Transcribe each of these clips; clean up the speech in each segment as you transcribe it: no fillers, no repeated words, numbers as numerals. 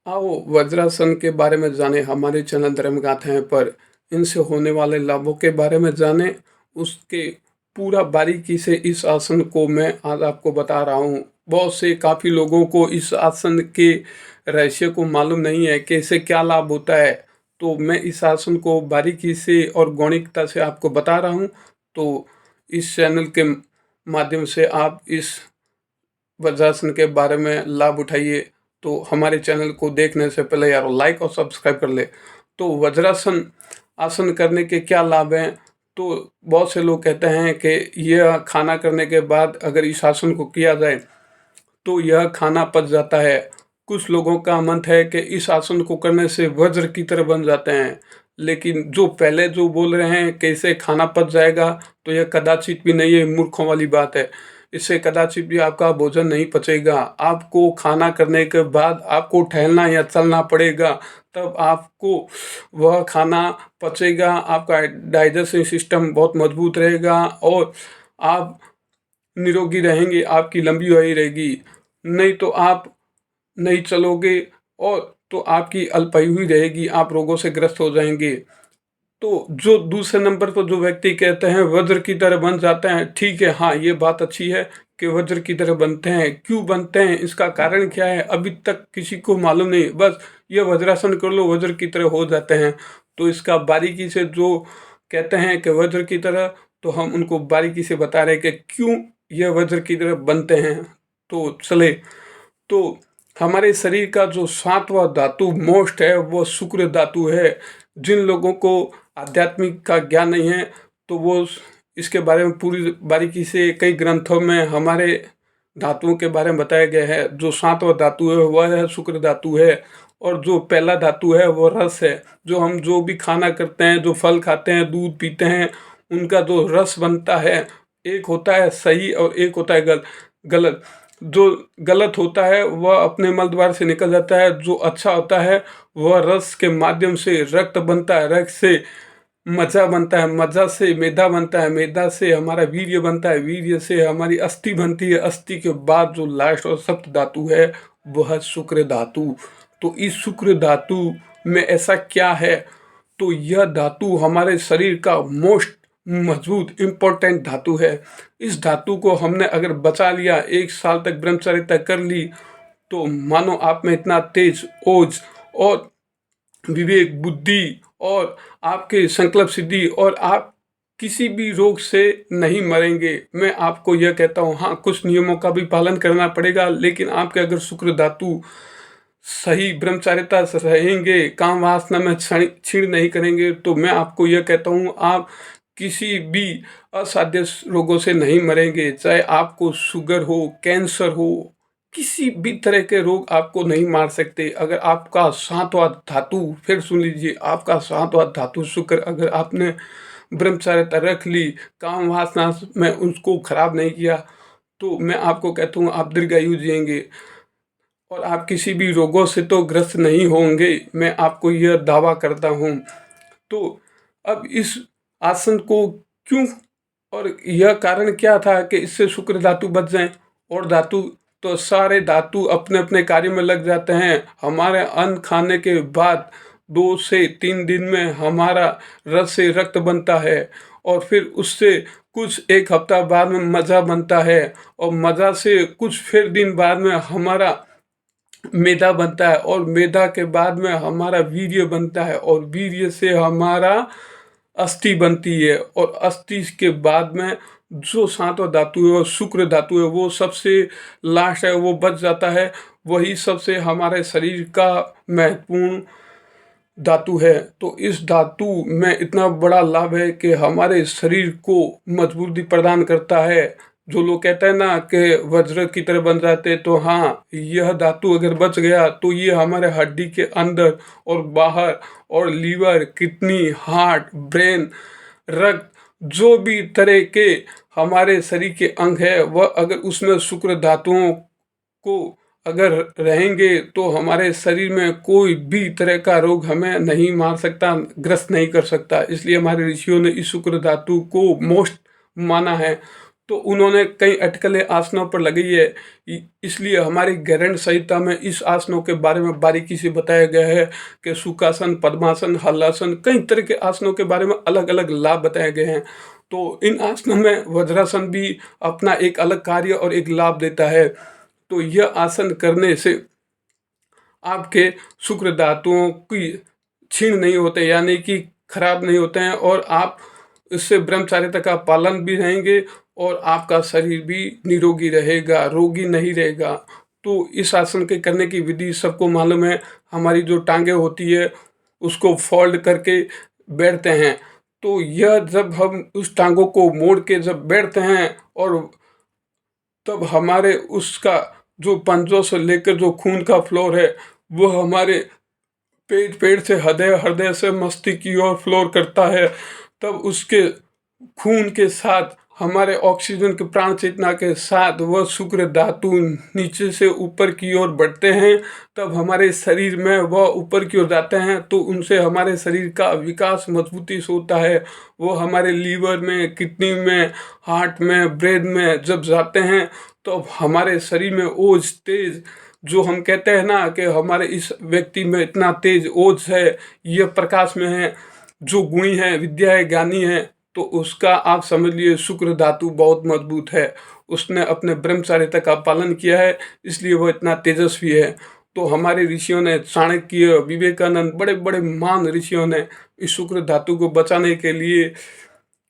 आओ वज्रासन के बारे में जाने हमारे चैनल धर्म गाथाएं पर इनसे होने वाले लाभों के बारे में जाने उसके पूरा बारीकी से इस आसन को मैं आज आपको बता रहा हूँ। बहुत से काफ़ी लोगों को इस आसन के रहस्य को मालूम नहीं है कि इससे क्या लाभ होता है। तो मैं इस आसन को बारीकी से और गौणिकता से आपको बता रहा हूँ। तो इस चैनल के माध्यम से आप इस वज्रासन के बारे में लाभ उठाइए। तो हमारे चैनल को देखने से पहले यार लाइक और सब्सक्राइब कर ले। तो वज्रासन आसन करने के क्या लाभ हैं? तो बहुत से लोग कहते हैं कि यह खाना करने के बाद अगर इस आसन को किया जाए तो यह खाना पच जाता है। कुछ लोगों का मत है कि इस आसन को करने से वज्र की तरह बन जाते हैं, लेकिन जो पहले जो बोल रहे हैं कि इससे खाना पच जाएगा, तो यह कदाचित भी नहीं है, मूर्खों वाली बात है। इससे कदाचित भी आपका भोजन नहीं पचेगा। आपको खाना करने के बाद आपको टहलना या चलना पड़ेगा, तब आपको वह खाना पचेगा। आपका डाइजेशन सिस्टम बहुत मजबूत रहेगा और आप निरोगी रहेंगे, आपकी लंबी आयु रहेगी। नहीं तो आप नहीं चलोगे और तो आपकी अल्पायु ही रहेगी, आप रोगों से ग्रस्त हो जाएंगे। तो जो दूसरे नंबर पर जो व्यक्ति कहते हैं वज्र की तरह बन जाते हैं, ठीक है, हाँ ये बात अच्छी है कि वज्र की तरह बनते हैं। क्यों बनते हैं, इसका कारण क्या है, अभी तक किसी को मालूम नहीं। बस ये वज्रासन कर लो वज्र की तरह हो जाते हैं। तो इसका बारीकी से जो कहते हैं कि वज्र की तरह, तो हम उनको बारीकी से बता रहे हैं कि क्यों यह वज्र की तरह बनते हैं। तो चले, तो हमारे शरीर का जो सातवां धातु मोस्ट है वो शुक्र धातु है। जिन लोगों को आध्यात्मिक का ज्ञान नहीं है तो वो इसके बारे में पूरी बारीकी से कई ग्रंथों में हमारे धातुओं के बारे में बताया गया है। जो सातवां धातु है वह है शुक्र धातु है, और जो पहला धातु है वो रस है। जो हम जो भी खाना करते हैं, जो फल खाते हैं, दूध पीते हैं, उनका जो रस बनता है, एक होता है सही और एक होता है गलत। जो गलत होता है वह अपने मल द्वार से निकल जाता है, जो अच्छा होता है वह रस के माध्यम से रक्त बनता है, रक्त से मज्जा बनता है, मज्जा से मेदा बनता है, मेदा से हमारा वीर्य बनता है, वीर्य से हमारी अस्थि बनती है, अस्थि के बाद जो लास्ट और सप्त धातु है वह शुक्र धातु। तो इस शुक्र धातु में ऐसा क्या है, तो यह धातु हमारे शरीर का मोस्ट मजबूत इम्पोर्टेंट धातु है। इस धातु को हमने अगर बचा लिया, 1 साल तक ब्रह्मचर्यता कर ली, तो मानो आप में इतना तेज ओज और विवेक बुद्धि और आपके संकल्प सिद्धि, और आप किसी भी रोग से नहीं मरेंगे। मैं आपको यह कहता हूँ, हाँ कुछ नियमों का भी पालन करना पड़ेगा, लेकिन आपके अगर शुक्र धातु सही ब्रह्मचारिता से रहेंगे, काम वासना में छीण नहीं करेंगे, तो मैं आपको यह कहता हूँ आप किसी भी असाध्य रोगों से नहीं मरेंगे। चाहे आपको शुगर हो, कैंसर हो, किसी भी तरह के रोग आपको नहीं मार सकते। अगर आपका सातवां धातु, फिर सुन लीजिए, आपका सातवां धातु शुक्र अगर आपने ब्रह्मचारिता रख ली, काम वासना में उसको खराब नहीं किया, तो मैं आपको कहता हूँ आप दीर्घायु जिएंगे और आप किसी भी रोगों से तो ग्रस्त नहीं होंगे। मैं आपको यह दावा करता हूँ। तो अब इस आसन को क्यों, और यह कारण क्या था कि इससे शुक्र धातु बच जाए, और धातु तो सारे धातु अपने अपने कार्य में लग जाते हैं। हमारे अन्न खाने के बाद 2 से 3 दिन में हमारा रस से रक्त बनता है, और फिर उससे कुछ 1 हफ्ता बाद में मजा बनता है, और मजा से कुछ फिर दिन बाद में हमारा मेदा बनता है, और मेदा के बाद में हमारा वीर्य बनता है, और वीर्य से हमारा अस्थि बनती है, और अस्थि के बाद में जो सातवां धातु है वो शुक्र धातु है, वो सबसे लास्ट है, वो बच जाता है। वही सबसे हमारे शरीर का महत्वपूर्ण धातु है। तो इस धातु में इतना बड़ा लाभ है कि हमारे शरीर को मजबूती प्रदान करता है। जो लोग कहते हैं ना कि वज्र की तरह बन जाते, तो हाँ, यह धातु अगर बच गया तो ये हमारे हड्डी के अंदर और बाहर, और लीवर, किडनी, हार्ट, ब्रेन, रक्त, जो भी तरह के हमारे शरीर के अंग है, वह अगर उसमें शुक्र धातुओं को अगर रहेंगे तो हमारे शरीर में कोई भी तरह का रोग हमें नहीं मार सकता, ग्रस्त नहीं कर सकता। इसलिए हमारे ऋषियों ने इस शुक्र धातु को मोस्ट माना है। तो उन्होंने कई अटकलें आसनों पर लगाई है। इसलिए हमारी गैरंड संहिता में इस आसनों के बारे में बारीकी से बताया गया है कि सुखासन, पद्मासन, हलासन, कई तरह के आसनों के बारे में अलग अलग लाभ बताए गए हैं। तो इन आसनों में वज्रासन भी अपना एक अलग कार्य और एक लाभ देता है। तो यह आसन करने से आपके शुक्र धातुओं की क्षीण नहीं होते, यानी कि खराब नहीं होते हैं, और आप इससे ब्रह्मचार्यता का पालन भी रहेंगे और आपका शरीर भी निरोगी रहेगा, रोगी नहीं रहेगा। तो इस आसन के करने की विधि सबको मालूम है। हमारी जो टांगे होती है उसको फोल्ड करके बैठते हैं। तो यह जब हम उस टांगों को मोड़ के जब बैठते हैं, और तब हमारे उसका जो पंजों से लेकर जो खून का फ्लोर है वो हमारे पेट पेट से हृदय, हृदय से मस्तिष्क की ओर फ्लोर करता है। तब उसके खून के साथ हमारे ऑक्सीजन के प्राण चेतना के साथ वह शुक्र धातु नीचे से ऊपर की ओर बढ़ते हैं। तब हमारे शरीर में वह ऊपर की ओर जाते हैं, तो उनसे हमारे शरीर का विकास मजबूती से होता है। वो हमारे लीवर में, किडनी में, हार्ट में, ब्रेन में जब जाते हैं तो हमारे शरीर में ओज तेज, जो हम कहते हैं ना कि हमारे इस व्यक्ति में इतना तेज ओज है, यह प्रकाश में है, जो गुणी है, विद्या है, ज्ञानी है, तो उसका आप समझ लिए शुक्र धातु बहुत मजबूत है। उसने अपने ब्रह्मचार्यता का पालन किया है, इसलिए वह इतना तेजस्वी है। तो हमारे ऋषियों ने, चाणक्य, विवेकानंद, बड़े बड़े महान ऋषियों ने इस शुक्र धातु को बचाने के लिए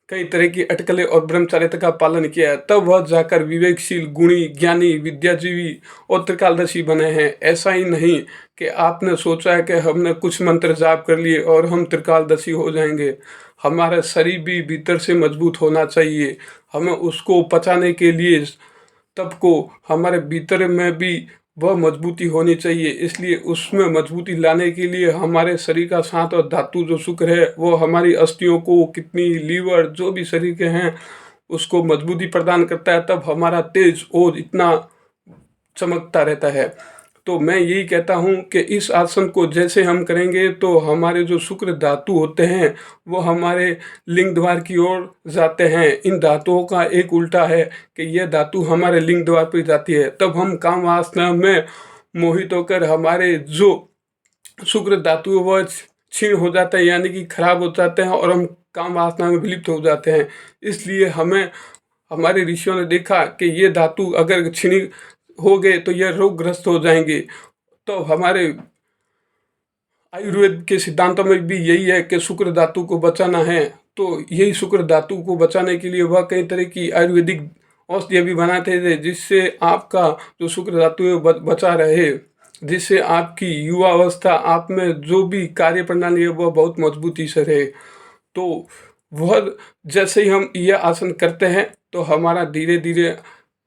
कई तरह की अटकलें और ब्रह्मचार्यता का पालन किया है। तब वह जाकर विवेकशील, गुणी, ज्ञानी, विद्याजीवी और त्रिकालदर्शी बने हैं। ऐसा ही नहीं कि आपने सोचा है कि हमने कुछ मंत्र जाप कर लिए और हम त्रिकालदर्शी हो जाएंगे। हमारा शरीर भी भीतर से मजबूत होना चाहिए। हमें उसको पचाने के लिए तब को हमारे भीतर में भी वह मजबूती होनी चाहिए। इसलिए उसमें मजबूती लाने के लिए हमारे शरीर का सात और धातु जो शुक्र है वो हमारी अस्थियों को, किडनी, लीवर, जो भी शरीर के हैं उसको मजबूती प्रदान करता है। तब हमारा तेज और इतना चमकता रहता है। तो मैं यही कहता हूँ कि इस आसन को जैसे हम करेंगे तो हमारे जो शुक्र धातु होते हैं वो हमारे लिंग द्वार की ओर जाते हैं। इन धातुओं का एक उल्टा है कि यह धातु हमारे लिंग द्वार पर जाती है। तब हम काम वासना में मोहित होकर हमारे जो शुक्र धातु वह क्षीण हो जाता है, यानी कि खराब हो जाते हैं, और हम काम वासना में विलिप्त हो जाते हैं। इसलिए हमें, हमारे ऋषियों ने देखा कि ये धातु अगर क्षीण हो गए तो यह रोगग्रस्त हो जाएंगे। तो हमारे आयुर्वेद के सिद्धांतों में भी यही है कि शुक्र धातु को बचाना है। तो यही शुक्र धातु को बचाने के लिए वह कई तरह की आयुर्वेदिक औषधियाँ भी बनाते थे, जिससे आपका जो शुक्र धातु है बचा रहे, जिससे आपकी युवा अवस्था, आप में जो भी कार्य प्रणाली है वह बहुत मजबूती से रहे। तो वह जैसे ही हम यह आसन करते हैं तो हमारा धीरे धीरे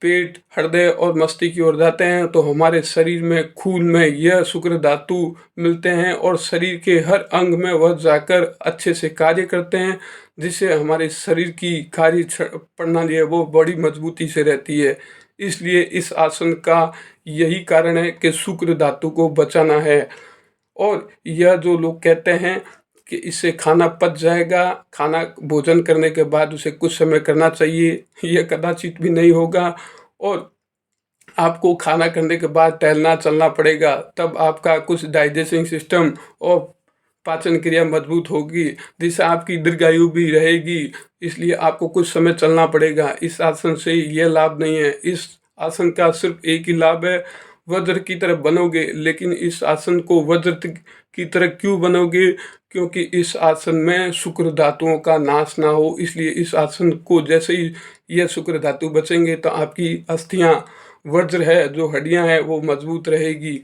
पेट, हृदय और मस्तिष्क की ओर जाते हैं, तो हमारे शरीर में, खून में यह शुक्र धातु मिलते हैं और शरीर के हर अंग में वह जाकर अच्छे से कार्य करते हैं, जिससे हमारे शरीर की कार्य प्रणाली है वो बड़ी मजबूती से रहती है। इसलिए इस आसन का यही कारण है कि शुक्र धातु को बचाना है। और यह जो लोग कहते हैं कि इससे खाना पच जाएगा, खाना भोजन करने के बाद उसे कुछ समय करना चाहिए, यह कदाचित भी नहीं होगा। और आपको खाना करने के बाद टहलना चलना पड़ेगा, तब आपका कुछ डाइजेस्टिंग सिस्टम और पाचन क्रिया मजबूत होगी, जिससे आपकी दीर्घायु भी रहेगी। इसलिए आपको कुछ समय चलना पड़ेगा। इस आसन से यह लाभ नहीं है। इस आसन का सिर्फ एक ही लाभ है, वज्र की तरह बनोगे। लेकिन इस आसन को वज्र की तरह क्यों बनोगे? क्योंकि इस आसन में शुक्र धातुओं का नाश ना हो। इसलिए इस आसन को जैसे ही यह शुक्र धातु बचेंगे तो आपकी अस्थियां, वज्र है, जो हड्डियां हैं वो मजबूत रहेगी।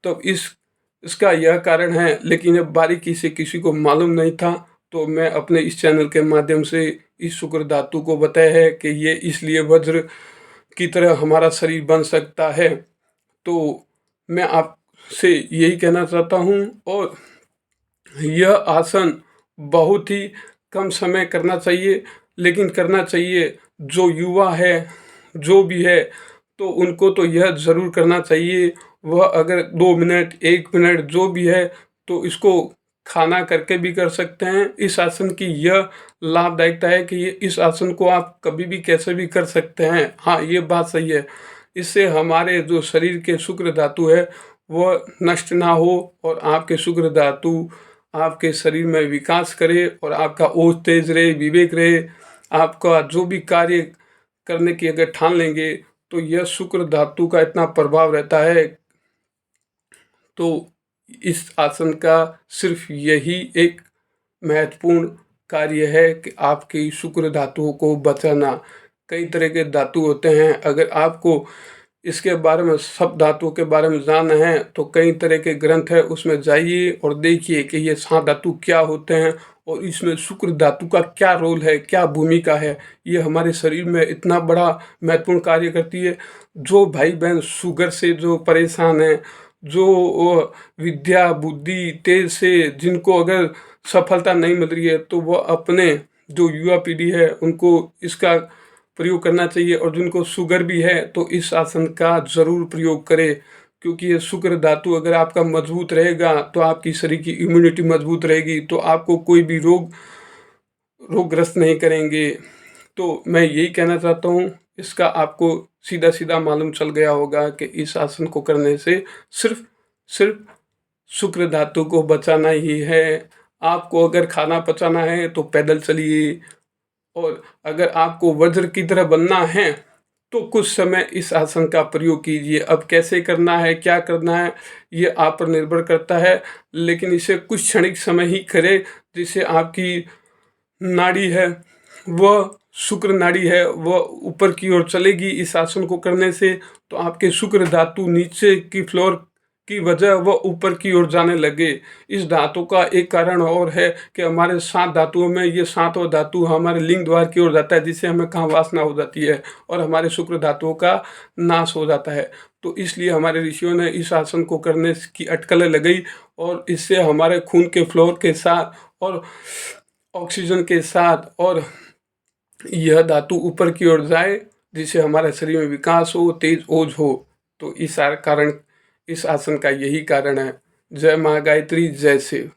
तो इसका यह कारण है, लेकिन अब बारीकी से किसी को मालूम नहीं था। तो मैं अपने इस चैनल के माध्यम से इस शुक्र धातु को बताया है कि ये इसलिए वज्र की तरह हमारा शरीर बन सकता है। तो मैं आपसे यही कहना चाहता हूँ। और यह आसन बहुत ही कम समय करना चाहिए, लेकिन करना चाहिए। जो युवा है, जो भी है, तो उनको तो यह ज़रूर करना चाहिए। वह अगर 2 मिनट, 1 मिनट जो भी है, तो इसको खाना करके भी कर सकते हैं। इस आसन की यह लाभदायकता है कि ये इस आसन को आप कभी भी कैसे भी कर सकते हैं। हाँ, ये बात सही है। इससे हमारे जो शरीर के शुक्र धातु है वह नष्ट ना हो और आपके शुक्र धातु आपके शरीर में विकास करे और आपका ओज तेज रहे, विवेक रहे। आपका जो भी कार्य करने की अगर ठान लेंगे तो यह शुक्र धातु का इतना प्रभाव रहता है। तो इस आसन का सिर्फ यही एक महत्वपूर्ण कार्य है कि आपकी शुक्र धातुओं को बचाना। कई तरह के धातु होते हैं, अगर आपको इसके बारे में सब धातुओं के बारे में जानना है तो कई तरह के ग्रंथ है, उसमें जाइए और देखिए कि ये 7 धातु क्या होते हैं और इसमें शुक्र धातु का क्या रोल है, क्या भूमिका है। ये हमारे शरीर में इतना बड़ा महत्वपूर्ण कार्य करती है। जो भाई बहन शुगर से जो परेशान हैं, जो विद्या बुद्धि तेज से जिनको अगर सफलता नहीं मिल रही है, तो वह अपने जो युवा पीढ़ी है उनको इसका प्रयोग करना चाहिए। और जिनको शुगर भी है तो इस आसन का ज़रूर प्रयोग करें, क्योंकि ये शुक्र धातु अगर आपका मजबूत रहेगा तो आपकी शरीर की इम्यूनिटी मजबूत रहेगी, तो आपको कोई भी रोगग्रस्त नहीं करेंगे। तो मैं यही कहना चाहता हूँ, इसका आपको सीधा सीधा मालूम चल गया होगा कि इस आसन को करने से सिर्फ सिर्फ शुक्र धातु को बचाना ही है। आपको अगर खाना पचाना है तो पैदल चलिए, और अगर आपको वज्र की तरह बनना है तो कुछ समय इस आसन का प्रयोग कीजिए। अब कैसे करना है, क्या करना है, ये आप पर निर्भर करता है, लेकिन इसे कुछ क्षणिक समय ही करें, जिससे आपकी नाड़ी है वह शुक्र नाड़ी है वह ऊपर की ओर चलेगी। इस आसन को करने से तो आपके शुक्र धातु नीचे की फ्लोर की वजह वह ऊपर की ओर जाने लगे। इस धातु का एक कारण और है कि हमारे 7 धातुओं में ये 7वां धातु हमारे लिंग द्वार की ओर जाता है, जिससे हमें कहाँ वासना हो जाती है और हमारे शुक्र धातुओं का नाश हो जाता है। तो इसलिए हमारे ऋषियों ने इस आसन को करने की अटकलें लगाई, और इससे हमारे खून के फ्लोर के साथ और ऑक्सीजन के साथ और यह धातु ऊपर की ओर जाए, जिससे हमारे शरीर में विकास हो, तेज ओज हो। तो इस कारण इस आसन का यही कारण है। जय माँ गायत्री, जय शिव।